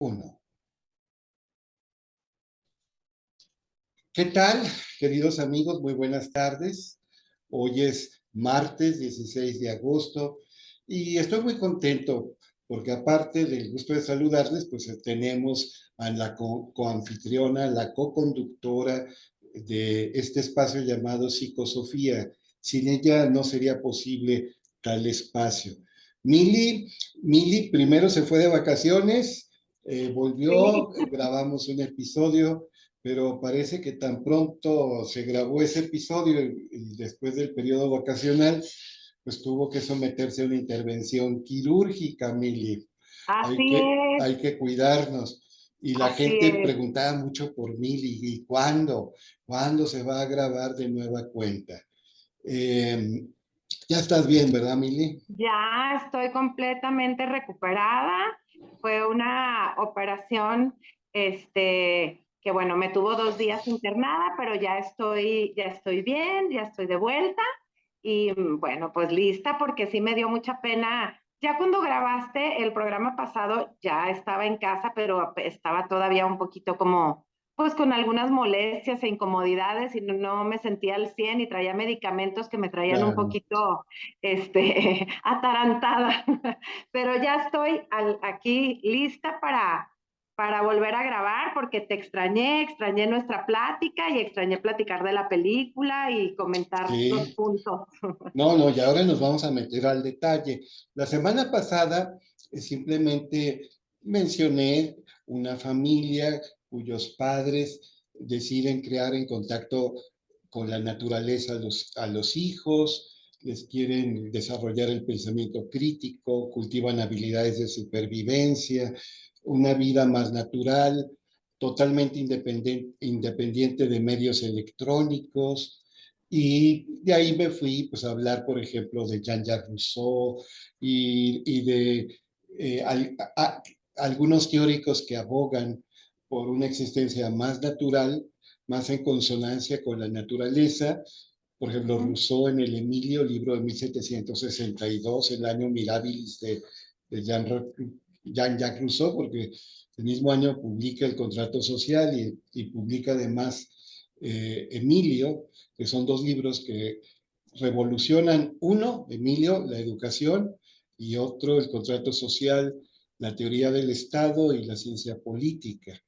Uno. ¿Qué tal, queridos amigos? Muy buenas tardes. Hoy es martes 16 de agosto y estoy muy contento porque aparte del gusto de saludarles, pues tenemos a la coanfitriona, la co-conductora de este espacio llamado Psicosofía. Sin ella no sería posible tal espacio. Mili, Mili primero se fue de vacaciones, volvió, Sí, grabamos un episodio, pero parece que tan pronto se grabó ese episodio y después del periodo vacacional, pues tuvo que someterse a una intervención quirúrgica, Mili. Hay así que, es, hay que cuidarnos. Y la así gente es. preguntaba mucho por Mili, ¿y cuándo? ¿Cuándo se va a grabar de nueva cuenta? Eh, ya estás bien, ¿verdad, Mili? Ya estoy completamente recuperada. Fue una operación, que bueno, me tuvo 2 días internada, pero ya estoy bien, ya estoy de vuelta y bueno, pues lista porque sí me dio mucha pena. Ya cuando grabaste el programa pasado, ya estaba en casa, pero estaba todavía un poquito como pues con algunas molestias e incomodidades y no me sentía al 100 y traía medicamentos que me traían un Claro. poquito atarantada. Pero ya estoy aquí lista para volver a grabar porque te extrañé nuestra plática y extrañé platicar de la película y comentar los Sí. puntos. No, no, y ahora nos vamos a meter al detalle. La semana pasada simplemente mencioné una familia cuyos padres deciden crear en contacto con la naturaleza a los hijos, les quieren desarrollar el pensamiento crítico, cultivan habilidades de supervivencia, una vida más natural, totalmente independiente de medios electrónicos. Y de ahí me fui pues, a hablar, por ejemplo, de Jean-Jacques Rousseau y de eh, al, a, algunos teóricos que abogan por una existencia más natural, más en consonancia con la naturaleza. Por ejemplo, Rousseau en el Emilio, libro de 1762, el año mirabilis de Jean-Jacques Rousseau, porque el mismo año publica el contrato social y publica además Emilio, que son dos libros que revolucionan, uno, Emilio, la educación, y otro, el contrato social, la teoría del Estado y la ciencia política.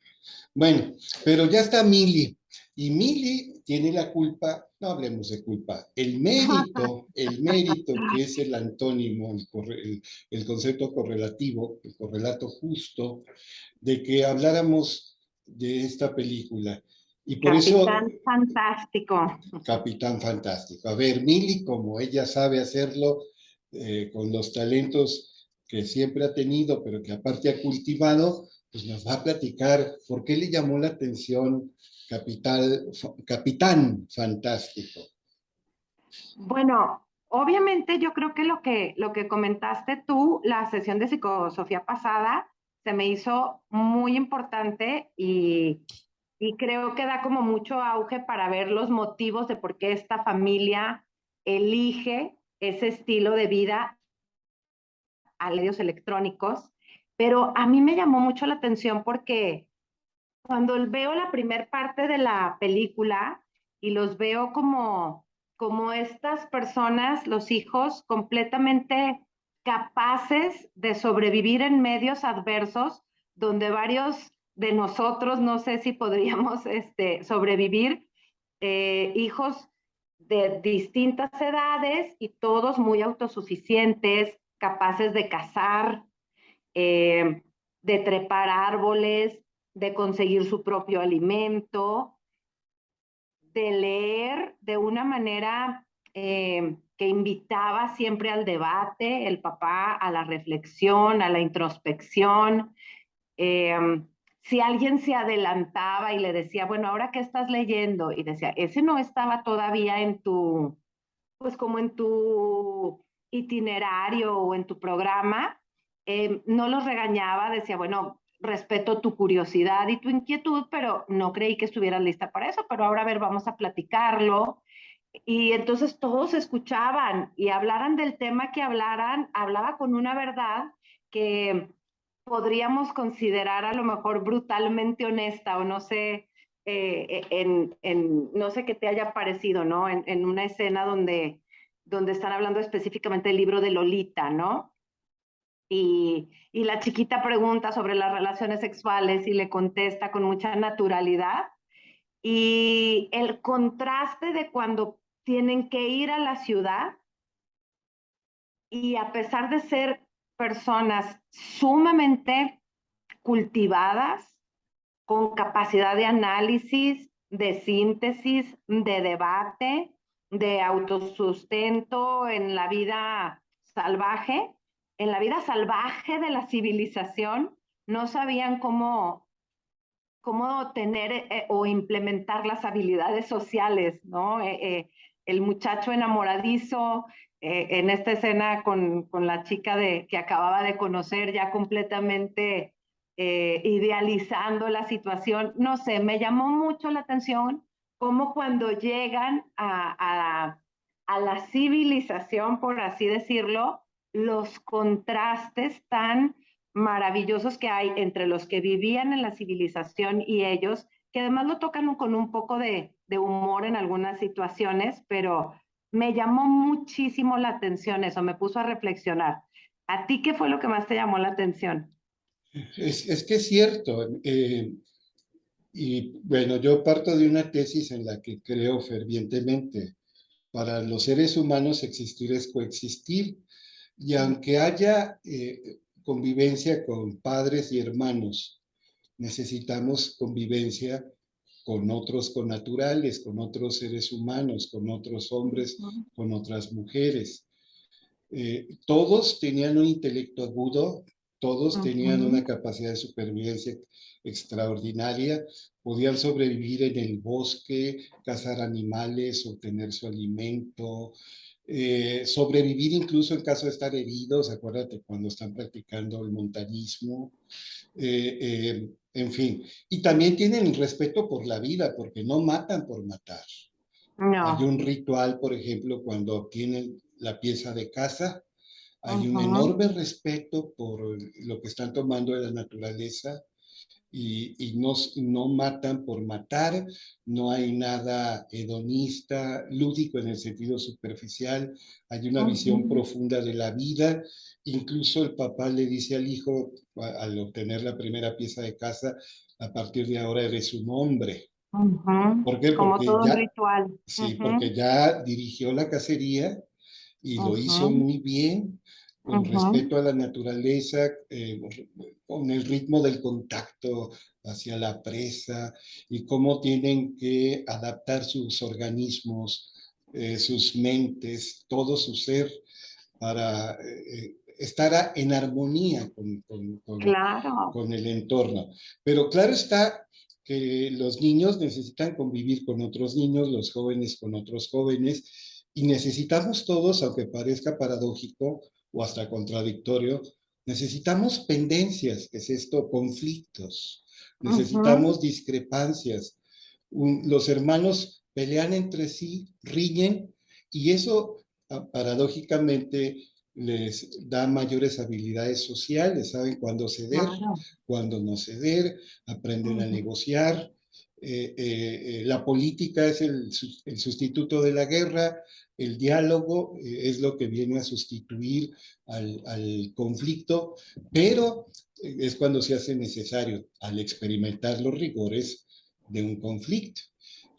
Bueno, pero ya está Mili, y Mili tiene la culpa, no hablemos de culpa, el mérito que es el antónimo, el concepto correlativo, el correlato justo, de que habláramos de esta película. Y por eso Capitán Fantástico. Capitán Fantástico. A ver, Mili, como ella sabe hacerlo, con los talentos que siempre ha tenido, pero que aparte ha cultivado, pues nos va a platicar por qué le llamó la atención Capitán Fantástico. Bueno, obviamente yo creo que lo que comentaste tú, la sesión de psicosofía pasada, se me hizo muy importante y creo que da como mucho auge para ver los motivos de por qué esta familia elige ese estilo de vida a medios electrónicos. Pero a mí me llamó mucho la atención porque cuando veo la primer parte de la película y los veo como estas personas, los hijos, completamente capaces de sobrevivir en medios adversos, donde varios de nosotros, no sé si podríamos sobrevivir, hijos de distintas edades y todos muy autosuficientes, capaces de cazar, eh, de trepar árboles, de conseguir su propio alimento, de leer de una manera que invitaba siempre al debate, el papá a la reflexión, a la introspección. Eh, si alguien se adelantaba y le decía, bueno, ¿ahora qué estás leyendo? Y decía, ese no estaba todavía en tu, pues como en tu itinerario o en tu programa, no los regañaba, decía, bueno, respeto tu curiosidad y tu inquietud, pero no creí que estuvieras lista para eso, pero ahora a ver, vamos a platicarlo. Y entonces todos escuchaban y hablaran del tema que hablaran, hablaba con una verdad que podríamos considerar a lo mejor brutalmente honesta o no sé, no sé qué te haya parecido, ¿no? En una escena donde están hablando específicamente del libro de Lolita, ¿no? Y la chiquita pregunta sobre las relaciones sexuales y le contesta con mucha naturalidad. Y el contraste de cuando tienen que ir a la ciudad y a pesar de ser personas sumamente cultivadas, con capacidad de análisis, de síntesis, de debate, de autosustento en la vida salvaje de la civilización, no sabían cómo tener o implementar las habilidades sociales, ¿no? El muchacho enamoradizo en esta escena con la chica que acababa de conocer, ya completamente idealizando la situación. No sé, me llamó mucho la atención cómo cuando llegan a la civilización, por así decirlo, los contrastes tan maravillosos que hay entre los que vivían en la civilización y ellos, que además lo tocan con un poco de humor en algunas situaciones, pero me llamó muchísimo la atención eso, me puso a reflexionar. ¿A ti qué fue lo que más te llamó la atención? Es que es cierto. Y bueno, yo parto de una tesis en la que creo fervientemente. Para los seres humanos existir es coexistir. Y aunque haya convivencia con padres y hermanos, necesitamos convivencia con otros connaturales, con otros seres humanos, con otros hombres, con otras mujeres. Todos tenían un intelecto agudo, todos tenían una capacidad de supervivencia extraordinaria, podían sobrevivir en el bosque, cazar animales, obtener su alimento, sobrevivir incluso en caso de estar heridos, acuérdate cuando están practicando el montañismo, en fin. Y también tienen respeto por la vida, porque no matan por matar. Hay No. un ritual, por ejemplo, cuando obtienen la pieza de caza, hay un Ujú. enorme respeto por lo que están tomando de la naturaleza y no matan por matar, no hay nada hedonista, lúdico en el sentido superficial, hay una visión Ujú. profunda de la vida. Incluso el papá le dice al hijo, al obtener la primera pieza de caza, a partir de ahora eres un hombre. Ujú. ¿Por qué? Como Porque todo un ya, ritual. sí, porque Ujú. ya dirigió la cacería y lo hizo Ujú. muy bien, con Ujú. respeto a la naturaleza, con el ritmo del contacto hacia la presa y cómo tienen que adaptar sus organismos, sus mentes, todo su ser para estar en armonía Claro. con el entorno. Pero claro está que los niños necesitan convivir con otros niños, los jóvenes con otros jóvenes, y necesitamos todos, aunque parezca paradójico o hasta contradictorio, necesitamos pendencias, que es esto, conflictos, Ujú. necesitamos discrepancias. Los hermanos pelean entre sí, riñen, y eso paradójicamente les da mayores habilidades sociales, saben cuándo ceder, Claro. cuándo no ceder, aprenden a Ujú. negociar. La política es el sustituto de la guerra, el diálogo es lo que viene a sustituir al conflicto, pero es cuando se hace necesario al experimentar los rigores de un conflicto.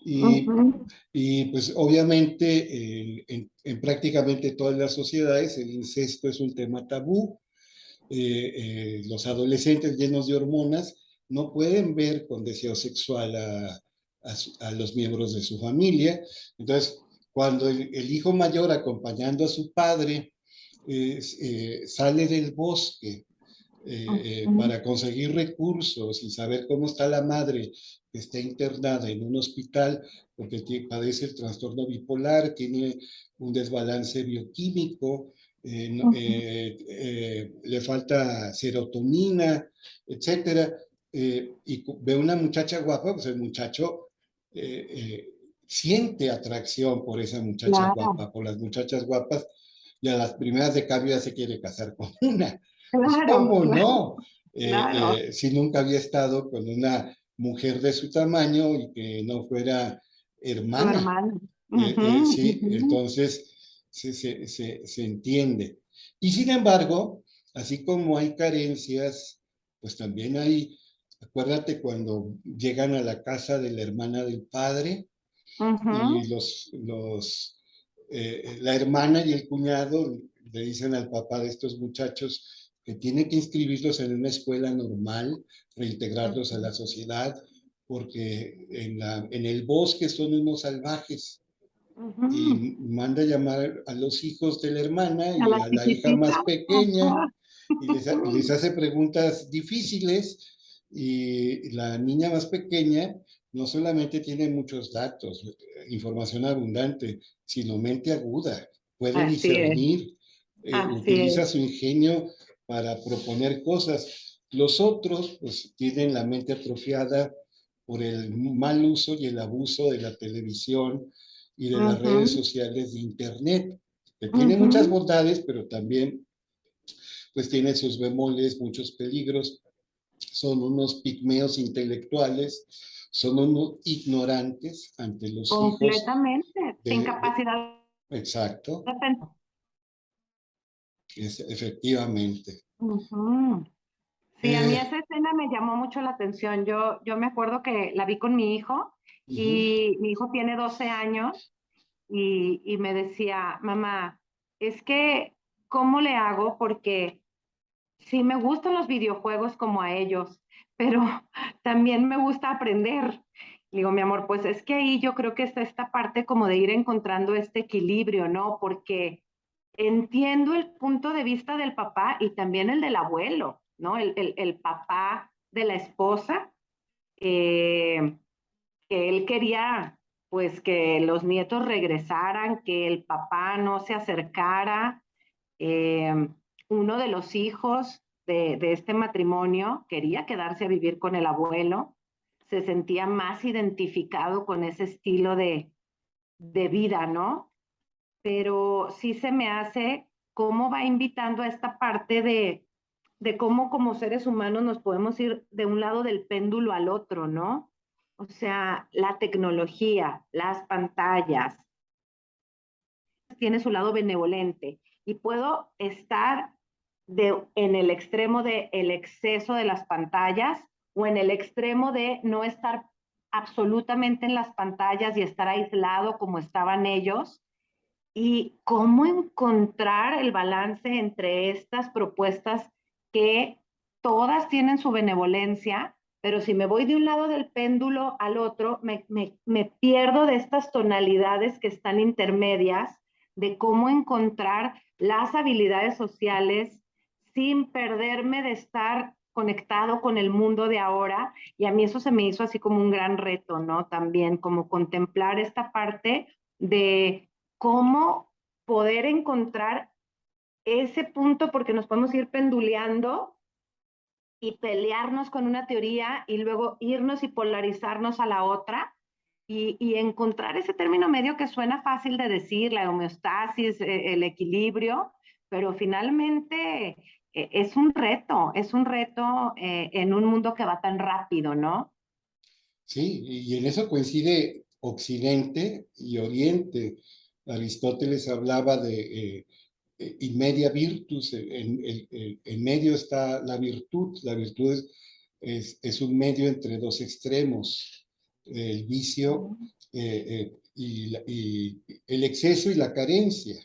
Y Ujú. y pues obviamente en prácticamente todas las sociedades el incesto es un tema tabú. Los adolescentes llenos de hormonas no pueden ver con deseo sexual a los miembros de su familia. Entonces, cuando el hijo mayor acompañando a su padre sale del bosque Ujú. para conseguir recursos y saber cómo está la madre que está internada en un hospital porque padece el trastorno bipolar, tiene un desbalance bioquímico, Ujú. le falta serotonina, etcétera, y ve una muchacha guapa, pues el muchacho eh, eh, siente atracción por esa muchacha Claro. guapa, por las muchachas guapas, y a las primeras de cambio ya se quiere casar con una. Pues, Claro. ¿cómo Claro. no? Claro, si nunca había estado con una mujer de su tamaño y que no fuera tu hermana. hermano. Ujú, Sí, ujú, entonces se entiende. Y sin embargo, así como hay carencias, pues también hay, acuérdate cuando llegan a la casa de la hermana del padre y ujú, la hermana y el cuñado le dicen al papá de estos muchachos que tiene que inscribirlos en una escuela normal, reintegrarlos a ujú, la sociedad, porque en el bosque son unos salvajes ujú. y manda a llamar a los hijos de la hermana A y la a la hija chiquitita. más pequeña Ajá. y les hace preguntas difíciles y la niña más pequeña no solamente tiene muchos datos, información abundante, sino mente aguda, puede Así es, discernir, así utiliza es. su ingenio para proponer cosas. Los otros pues tienen la mente atrofiada por el mal uso y el abuso de la televisión y de las redes Ujú, sociales de Internet, que tiene muchas ujú. bondades, pero también pues tiene sus bemoles, muchos peligros. Son unos pigmeos intelectuales, son unos ignorantes ante los hijos Completamente, sin de capacidad exacto, de pensar. efectivamente. Ujú. Sí, a mí Eh, esa escena me llamó mucho la atención. Yo me acuerdo que la vi con mi hijo uh -huh, y mi hijo tiene 12 años y me decía, mamá, es que, ¿cómo le hago? Porque sí me gustan los videojuegos como a ellos, pero también me gusta aprender. Le digo, mi amor, pues es que ahí yo creo que está esta parte como de ir encontrando este equilibrio, ¿no? Porque entiendo el punto de vista del papá y también el del abuelo, ¿no? El papá de la esposa, eh, que él quería pues que los nietos regresaran, que el papá no se acercara. Eh, Uno de los hijos de este matrimonio quería quedarse a vivir con el abuelo, se sentía más identificado con ese estilo de vida, ¿no? Pero sí se me hace cómo va invitando a esta parte de cómo como seres humanos nos podemos ir de un lado del péndulo al otro, ¿no? O sea, la tecnología, las pantallas, tiene su lado benevolente y puedo estar en el extremo del exceso de las pantallas o en el extremo de no estar absolutamente en las pantallas y estar aislado como estaban ellos y cómo encontrar el balance entre estas propuestas que todas tienen su benevolencia, pero si me voy de un lado del péndulo al otro, me pierdo de estas tonalidades que están intermedias, de cómo encontrar las habilidades sociales sin perderme de estar conectado con el mundo de ahora. Y a mí eso se me hizo así como un gran reto, ¿no? También como contemplar esta parte de cómo poder encontrar ese punto, porque nos podemos ir penduleando y pelearnos con una teoría y luego irnos y polarizarnos a la otra y encontrar ese término medio que suena fácil de decir, la homeostasis, el equilibrio, pero finalmente es un reto en un mundo que va tan rápido, ¿no? sí, y en eso coincide Occidente y Oriente. Aristóteles hablaba de in media virtus, en medio está la virtud es un medio entre dos extremos, el vicio y el exceso y la carencia.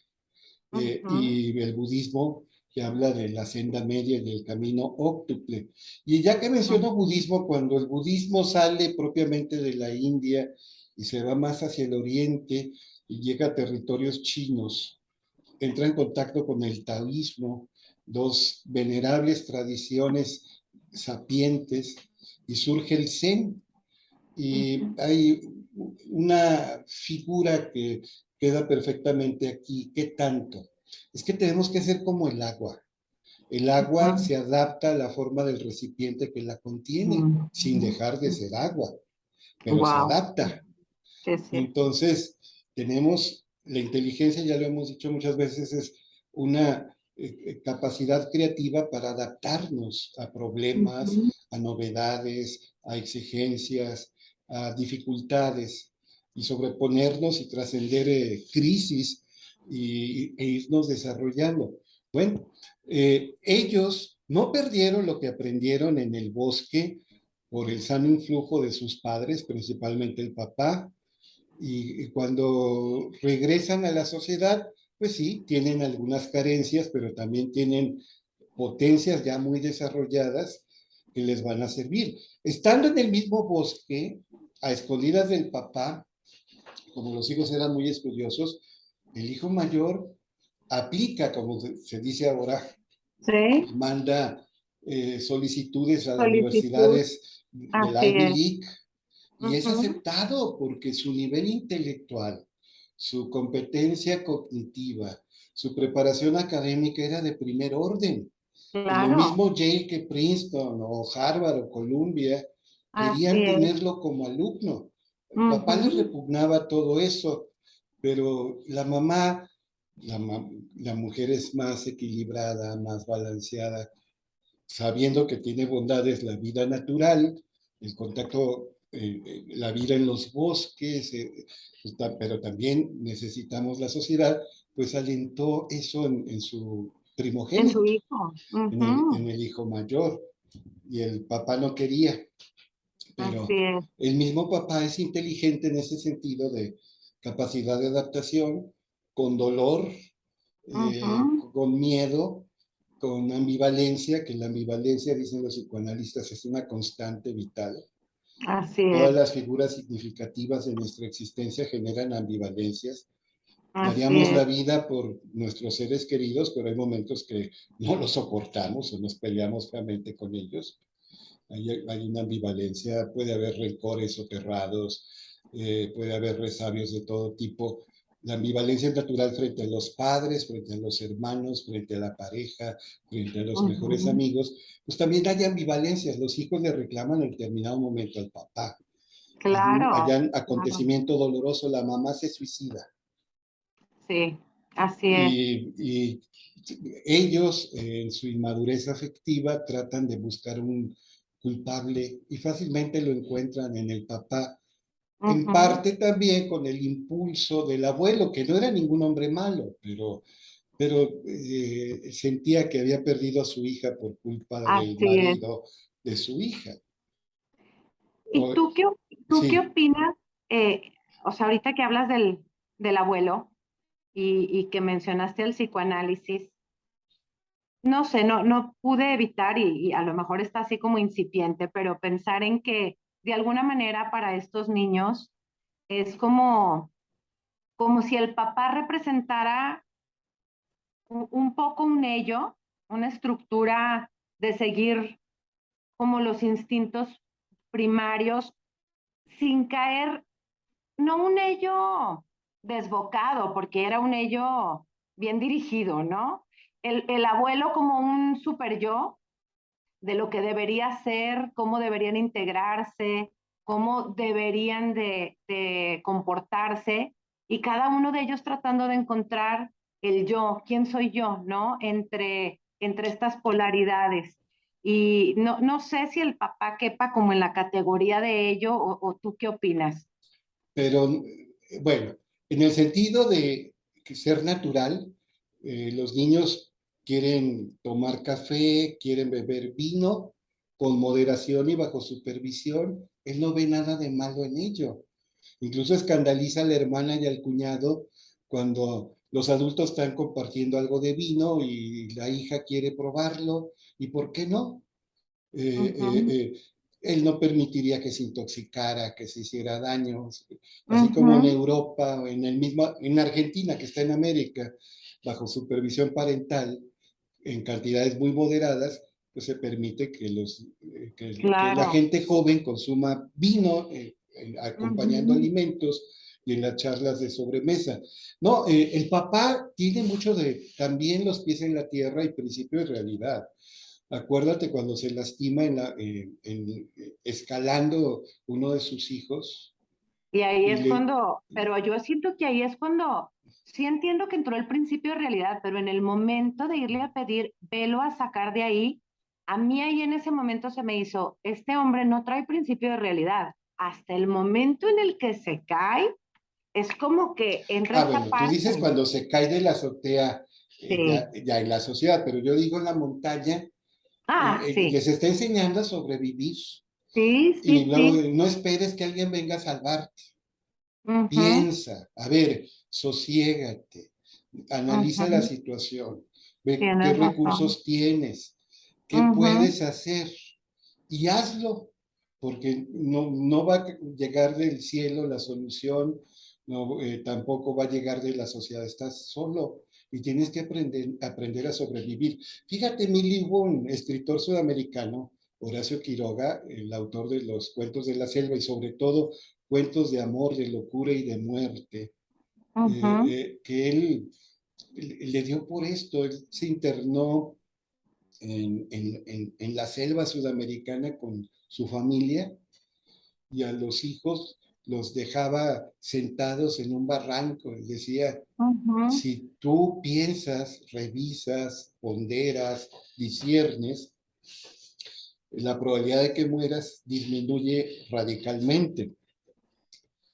Uh -huh, Y el budismo que habla de la senda media y del camino óctuple. Y ya que uh menciono -huh, budismo, cuando el budismo sale propiamente de la India y se va más hacia el oriente y llega a territorios chinos, entra en contacto con el taoísmo, dos venerables tradiciones sapientes, y surge el zen. uh Y -huh, hay una figura que queda perfectamente aquí. ¿Qué tanto? Es que tenemos que ser como el agua. El agua se adapta a la forma del recipiente que la contiene, sin dejar de ser agua, pero se Wow, adapta. es cierto. Entonces, tenemos la inteligencia, ya lo hemos dicho muchas veces, es una capacidad creativa para adaptarnos a problemas, Ujú. a novedades, a exigencias, a dificultades y sobreponernos y trascender crisis e irnos desarrollando. Bueno, ellos no perdieron lo que aprendieron en el bosque por el sano influjo de sus padres, principalmente el papá, y cuando regresan a la sociedad, pues sí, tienen algunas carencias, pero también tienen potencias ya muy desarrolladas que les van a servir. Estando en el mismo bosque, a escondidas del papá, como los hijos eran muy estudiosos, el hijo mayor aplica, como se dice ahora, Sí, manda solicitudes a las solicitud, universidades de la así Ivy es. League y es Ujú. aceptado porque su nivel intelectual, su competencia cognitiva, su preparación académica era de primer orden. Y lo Claro, mismo Yale que Princeton o Harvard o Columbia así querían es. tenerlo como alumno. El papá les Ujú. repugnaba todo eso, pero la mamá, la, la mujer es más equilibrada, más balanceada, sabiendo que tiene bondades la vida natural, el contacto, la vida en los bosques, pero también necesitamos la sociedad, pues alentó eso en su En su primogénito, hijo. en Ujú. el hijo mayor, y el papá no quería, Así pero es. el mismo papá es inteligente en ese sentido de capacidad de adaptación, con dolor, Ujú. con miedo, con ambivalencia, que la ambivalencia, dicen los psicoanalistas, es una constante vital. Así Todas es. las figuras significativas de nuestra existencia generan ambivalencias. Así Daríamos es. la vida por nuestros seres queridos, pero hay momentos que no los soportamos o nos peleamos realmente con ellos. Hay una ambivalencia, puede haber rencores soterrados, puede haber resabios de todo tipo. La ambivalencia es natural frente a los padres, frente a los hermanos, frente a la pareja, frente a los mejores Ujú. amigos. Pues también hay ambivalencias. Los hijos le reclaman en determinado momento al papá. Hay Claro, un claro. acontecimiento doloroso, la mamá se suicida. Sí, así es. Y ellos, en su inmadurez afectiva, tratan de buscar un culpable y fácilmente lo encuentran en el papá. En Ujú. parte también con el impulso del abuelo, que no era ningún hombre malo, pero sentía que había perdido a su hija por culpa del Así es. marido de su hija. ¿Y O, tú qué sí, opinas? O sea, ahorita que hablas del abuelo y que mencionaste el psicoanálisis, no sé, no pude evitar, y a lo mejor está así como incipiente, pero pensar en que de alguna manera para estos niños es como si el papá representara un poco un ello, una estructura de seguir como los instintos primarios sin caer, no un ello desbocado, porque era un ello bien dirigido, ¿no? El abuelo como un super yo de lo que debería ser, cómo deberían integrarse, cómo deberían de comportarse, y cada uno de ellos tratando de encontrar el yo, quién soy yo, ¿no? Entre estas polaridades. Y no sé si el papá quepa como en la categoría de ello, o tú qué opinas. pero bueno, en el sentido de ser natural, los niños quieren tomar café, quieren beber vino con moderación y bajo supervisión. Él no ve nada de malo en ello. Incluso escandaliza a la hermana y al cuñado cuando los adultos están compartiendo algo de vino y la hija quiere probarlo. ¿Y por qué no? eh, eh, Ujú. eh, Él no permitiría que se intoxicara, que se hiciera daño, así como en Ujú. Europa, en Argentina, que está en América, bajo supervisión parental, en cantidades muy moderadas, pues se permite que la Claro. gente joven consuma vino acompañando Ujú. alimentos y en las charlas de sobremesa. No, el papá tiene mucho de también los pies en la tierra y principio de realidad. Acuérdate cuando se lastima escalando uno de sus hijos Y ahí y es le, cuando, pero yo siento que ahí es cuando sí entiendo que entró el principio de realidad, pero en el momento de irle a pedir velo a sacar de ahí, a mí ahí en ese momento se me hizo, este hombre no trae principio de realidad. Hasta el momento en el que se cae, es como que entra Ah, esta bueno, tú dices parte. cuando se cae de la azotea Sí. ya en la sociedad, pero yo digo en la montaña, Ah, sí. les está enseñando a sobrevivir Sí, y sí, luego sí. no esperes que alguien venga a salvarte. Ujú, Piensa, a ver, sosiégate, analiza la ujú. situación, ve qué Tienes razón. recursos tienes, qué Ujú, puedes hacer y hazlo, porque no va a llegar del cielo la solución, no, tampoco va a llegar de la sociedad, estás solo y tienes que aprender a sobrevivir. Fíjate, Millie Boone, escritor sudamericano, Horacio Quiroga, el autor de los cuentos de la selva y sobre todo cuentos de amor, de locura y de muerte, ujú, que él le dio por esto, él se internó en la selva sudamericana con su familia y a los hijos los dejaba sentados en un barranco. Él decía, ujú. si tú piensas, revisas, ponderas, disiernes, la probabilidad de que mueras disminuye radicalmente.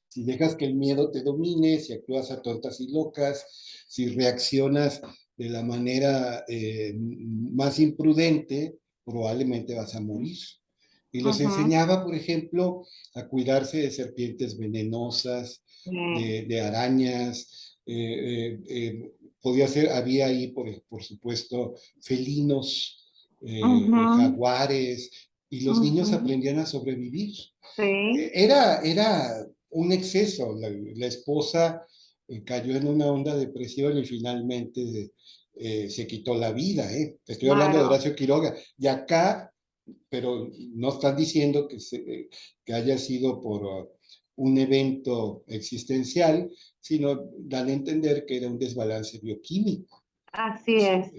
Si dejas que el miedo te domine, si actúas a tontas y locas, si reaccionas de la manera más imprudente, probablemente vas a morir. Y los Ujú, enseñaba, por ejemplo, a cuidarse de serpientes venenosas, sí, de arañas. Podía ser, había ahí, por supuesto, felinos, ujú, jaguares, y los niños ujú, aprendían a sobrevivir. sí, Era un exceso. La esposa cayó en una honda depresión y finalmente se quitó la vida. Estoy hablando de claro. Horacio Quiroga. Y acá, pero no están diciendo que haya sido por un evento existencial, sino dan a entender que era un desbalance bioquímico. Así es,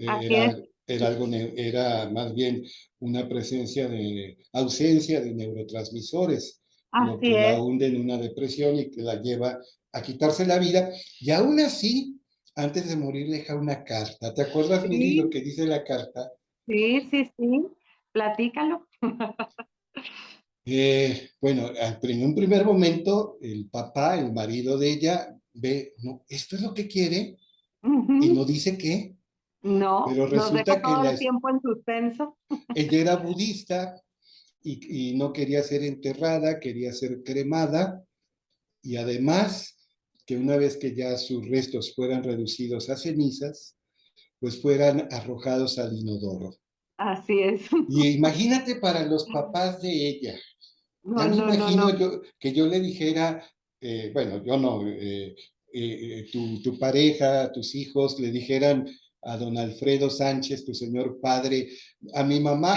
Era más bien una presencia de ausencia de neurotransmisores, lo así que la es. hunde en una depresión y que la lleva a quitarse la vida. Y aún así, antes de morir, deja una carta. ¿Te acuerdas, Mili, lo Sí, que dice la carta? sí, sí, sí. Platícalo. Bueno, en un primer momento, el papá, el marido de ella, ve, no, esto es lo que quiere y Ujú. no dice qué, No, pero nos dejó resulta que todo el tiempo en suspenso. ella era budista y no quería ser enterrada, quería ser cremada y además que una vez que ya sus restos fueran reducidos a cenizas, pues fueran arrojados al inodoro. Así es. Y imagínate para los papás de ella. No, Ya me no, no, no. imagino yo que yo le dijera, bueno, yo no, tu pareja, tus hijos le dijeran a don Alfredo Sánchez, tu señor padre, a mi mamá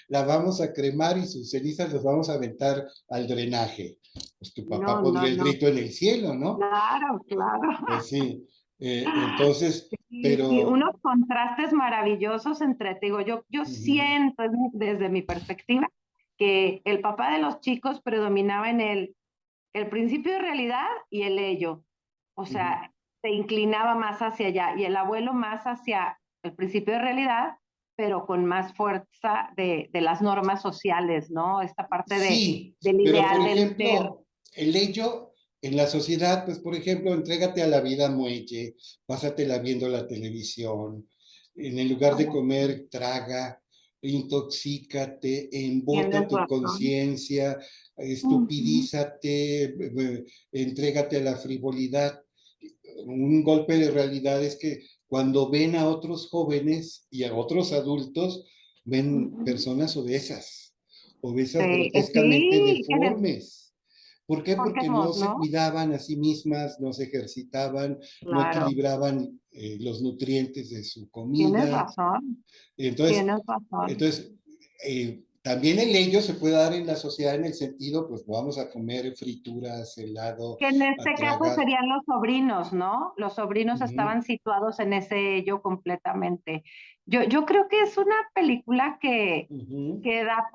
la vamos a cremar y sus cenizas las vamos a aventar al drenaje. Pues tu papá No, no, pondría el no. grito en el cielo, ¿no? Claro, claro. Pues sí. Entonces, Sí, sí, pero unos contrastes maravillosos entre, te digo, yo ujú, siento desde mi perspectiva que el papá de los chicos predominaba en el principio de realidad y el ello. O ujú. sea, se inclinaba más hacia allá y el abuelo más hacia el principio de realidad, pero con más fuerza de las normas sociales, ¿no? Esta parte Sí, del pero por ideal del ser. ejemplo, el hecho en la sociedad, pues por ejemplo, entrégate a la vida muelle, pásatela viendo la televisión, en el lugar de comer, traga, intoxícate, embota Tienes tu razón. conciencia, Ujú, estupidízate, entrégate a la frivolidad. Un golpe de realidad es que cuando ven a otros jóvenes y a otros adultos, ven ujú. personas obesas Sí, grotescamente sí, que deformes. ¿Por qué? ¿por qué Porque no no? se ¿No? cuidaban a sí mismas, no se ejercitaban, no Claro, equilibraban los nutrientes de su tienes comida. razón, Entonces, tienes razón. entonces, también el ello se puede dar en la sociedad en el sentido, pues vamos a comer frituras, helado, Que en a este caso tragar. serían los sobrinos, ¿no? Los sobrinos Ujú, estaban situados en ese ello completamente. Yo creo que es una película ujú. que da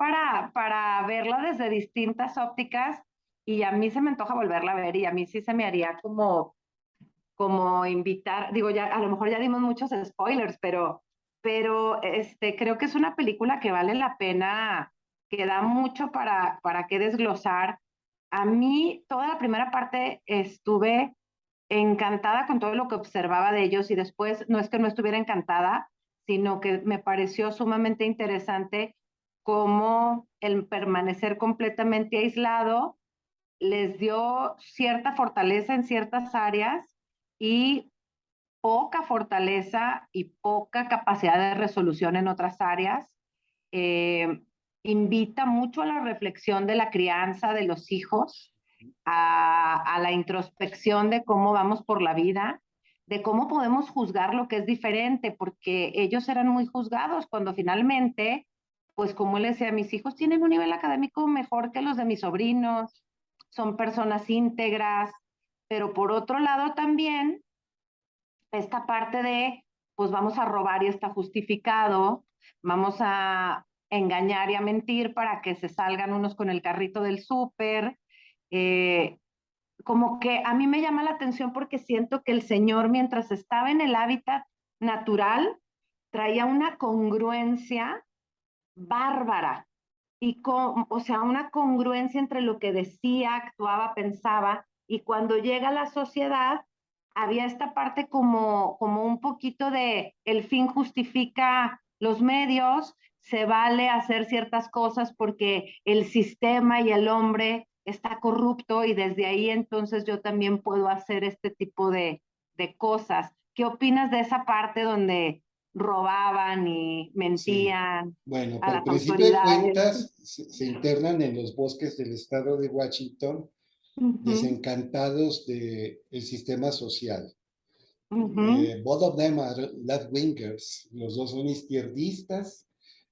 para verla desde distintas ópticas y a mí se me antoja volverla a ver y a mí sí se me haría como como invitar, digo, ya a lo mejor ya dimos muchos spoilers, pero creo que es una película que vale la pena, que da mucho para qué desglosar. A mí, toda la primera parte estuve encantada con todo lo que observaba de ellos y después no es que no estuviera encantada, sino que me pareció sumamente interesante cómo el permanecer completamente aislado les dio cierta fortaleza en ciertas áreas y poca fortaleza y poca capacidad de resolución en otras áreas. Eh, Invita mucho a la reflexión de la crianza de los hijos, a la introspección de cómo vamos por la vida, de cómo podemos juzgar lo que es diferente, porque ellos eran muy juzgados cuando finalmente, pues como les decía, mis hijos tienen un nivel académico mejor que los de mis sobrinos, son personas íntegras, pero por otro lado también esta parte de, pues vamos a robar y está justificado, vamos a engañar y a mentir para que se salgan unos con el carrito del súper. Eh, Como que a mí me llama la atención porque siento que el Señor, mientras estaba en el hábitat natural, traía una congruencia bárbara o sea, una congruencia entre lo que decía, actuaba, pensaba, y cuando llega a la sociedad, había esta parte como un poquito de el fin justifica los medios, se vale hacer ciertas cosas porque el sistema y el hombre está corrupto y desde ahí entonces yo también puedo hacer este tipo de cosas. ¿Qué opinas de esa parte donde robaban y Sí. mentían Bueno, a por las principio de autoridades? cuentas, se internan en los bosques del estado de Washington, Ujú, desencantados del sistema social. ujú, Both of them are left-wingers, los dos son izquierdistas.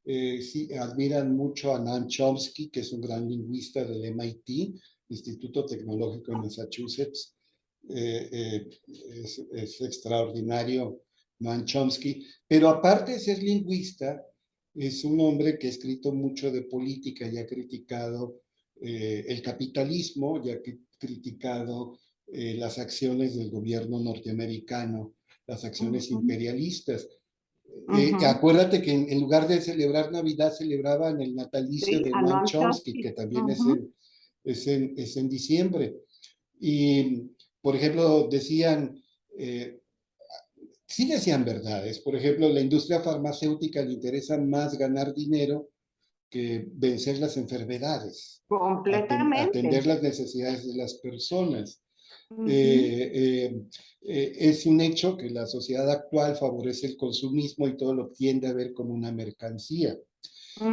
Sí, admiran mucho a Noam Chomsky, que es un gran lingüista del MIT, Instituto Tecnológico de Massachusetts. Es extraordinario Noam Chomsky, pero aparte de ser lingüista, es un hombre que ha escrito mucho de política y ha criticado el capitalismo, ya que ha criticado las acciones del gobierno norteamericano, las acciones ujú, imperialistas. ujú. Acuérdate que en lugar de celebrar Navidad, celebraban el natalicio Sí, de a Noam Noam Chomsky, Chomsky. que también Ujú, es en diciembre. Y, por ejemplo, decían, eh, sí decían verdades. Por ejemplo, la industria farmacéutica le interesa más ganar dinero que vencer las enfermedades, completamente. atender las necesidades de las personas. Ujú, Eh, eh, es un hecho que la sociedad actual favorece el consumismo y todo lo tiende a ver como una mercancía.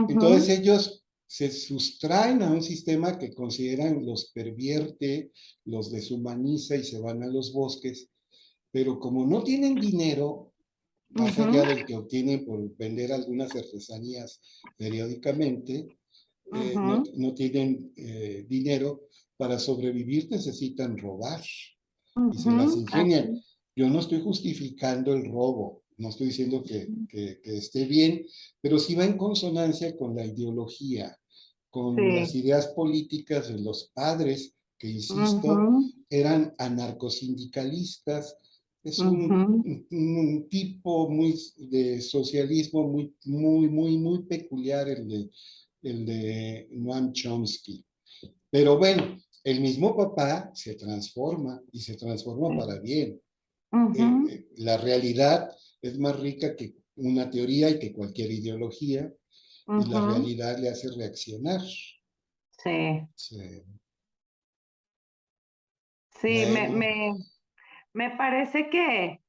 Entonces ujú, ellos se sustraen a un sistema que consideran los pervierte, los deshumaniza y se van a los bosques, pero como no tienen dinero, más ujú, allá del que obtienen por vender algunas artesanías periódicamente, ujú, no tienen dinero para sobrevivir, necesitan robar y se las ujú, ingenian. así. Yo no estoy justificando el robo, no estoy diciendo que esté bien, pero sí va en consonancia con la ideología, con las Sí. ideas políticas de los padres, que insisto, Ujú, eran anarcosindicalistas. Es ujú, un tipo muy de socialismo muy peculiar el de Noam Chomsky. Pero bueno, el mismo papá se transforma y se transforma para sí. bien. Ujú, La realidad es más rica que una teoría y que cualquier ideología, y la ujú, realidad le hace reaccionar. sí. Sí. Sí, Bueno, me parece que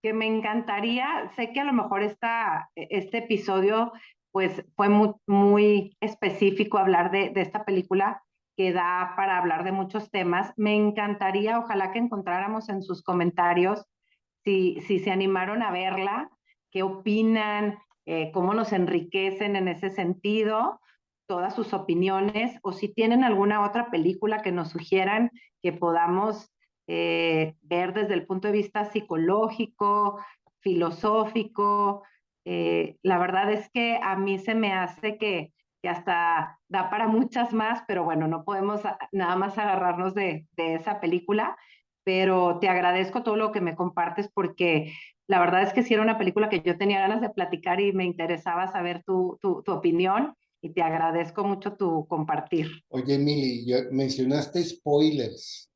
que me encantaría, sé que a lo mejor este episodio pues fue muy específico hablar de esta película que da para hablar de muchos temas. Me encantaría, ojalá que encontráramos en sus comentarios si se animaron a verla, qué opinan, cómo nos enriquecen en ese sentido, todas sus opiniones, o si tienen alguna otra película que nos sugieran que podamos ver desde el punto de vista psicológico, filosófico. La verdad es que a mí se me hace que hasta da para muchas más, pero bueno, no podemos nada más agarrarnos de esa película, pero te agradezco todo lo que me compartes porque la verdad es que sí era una película que yo tenía ganas de platicar y me interesaba saber tu opinión y te agradezco mucho tu compartir. Oye, Emily, mencionaste spoilers.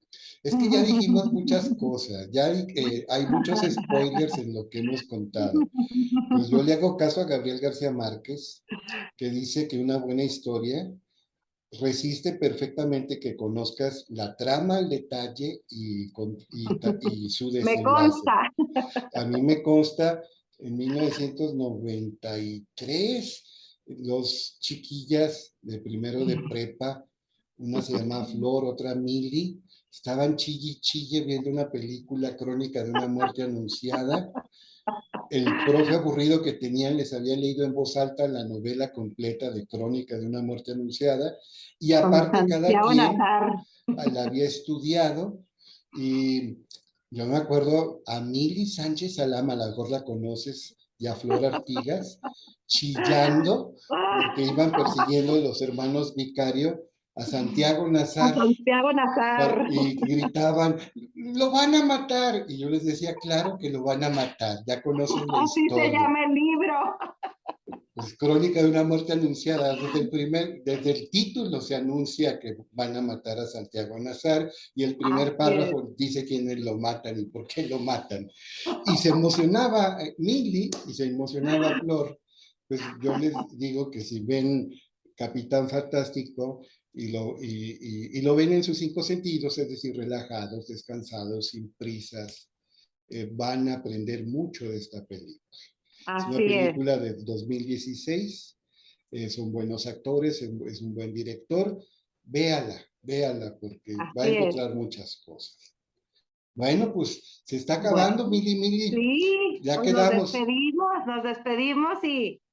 Es que ya dijimos muchas cosas, ya hay muchos spoilers en lo que hemos contado. Pues yo le hago caso a Gabriel García Márquez, que dice que una buena historia resiste perfectamente que conozcas la trama, el detalle y su Me desenlace. consta. A mí me consta, en 1993, dos chiquillas de primero de prepa, una se llama Flor, otra Mili, estaban chille chille viendo una película crónica de una muerte anunciada. El profe aburrido que tenían les había leído en voz alta la novela completa de Crónica de una muerte anunciada y Con aparte cada Santiago quien Nazar. la había estudiado y yo me acuerdo a Mili Sánchez Salama, a lo mejor la conoces, y a Flor Artigas, chillando porque iban persiguiendo los hermanos Vicario a Santiago A Nazar Santiago Nazar. y gritaban, lo van a matar. Y yo les decía, claro que lo van a matar, ya conocen la Así se historia. llama el libro. Pues Crónica de una muerte anunciada, desde el título se anuncia que van a matar a Santiago Nazar y el primer Así es. párrafo dice quiénes lo matan y por qué lo matan. Y se emocionaba Mili y se emocionaba Flor. Pues yo les digo que si ven Capitán Fantástico y lo ven en sus cinco sentidos, es decir, relajados, descansados, sin prisas, van a aprender mucho de esta película. Es una Así es. película de 2016, son buenos actores, es un buen director. Véala, véala, porque va a Así es. encontrar muchas cosas. Bueno, pues se está Bueno, acabando, Mili, Mili. sí, Ya pues quedamos. nos despedimos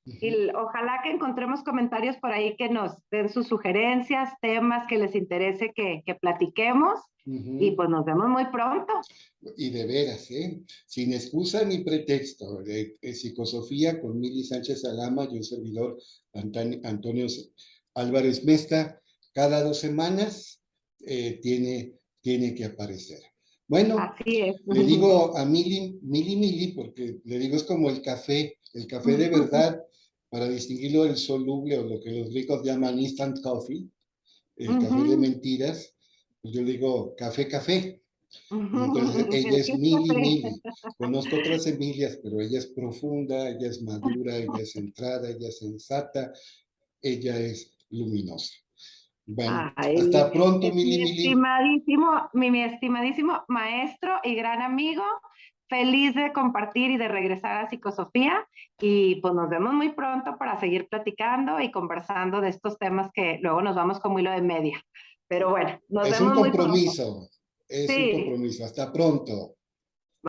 Ujú, y ojalá que encontremos comentarios por ahí que nos den sus sugerencias, temas que les interese que platiquemos y ujú. pues nos vemos muy pronto. Y de veras, ¿eh? Sin excusa ni pretexto. Psicosofía con Mili Sánchez Alama y un servidor Antonio Álvarez Mesta, cada 2 semanas tiene que aparecer. Bueno, Así es. le digo a Mili, Mili, Mili, porque le digo es como el café de verdad, para distinguirlo del soluble o lo que los ricos llaman instant coffee, el café de mentiras, pues yo le digo café, café. Y entonces ella El es que es Mili, café. Mili. Conozco otras Emilias, pero ella es profunda, ella es madura, ella es centrada, ella es sensata, ella es luminosa. Bueno, Ay, hasta pronto, es Mili, Mili. mi estimadísimo maestro y gran amigo, feliz de compartir y de regresar a Psicosofía y pues nos vemos muy pronto para seguir platicando y conversando de estos temas que luego nos vamos como hilo de media. Pero bueno, nos Es un vemos muy pronto. compromiso, es un Sí, compromiso. Hasta pronto.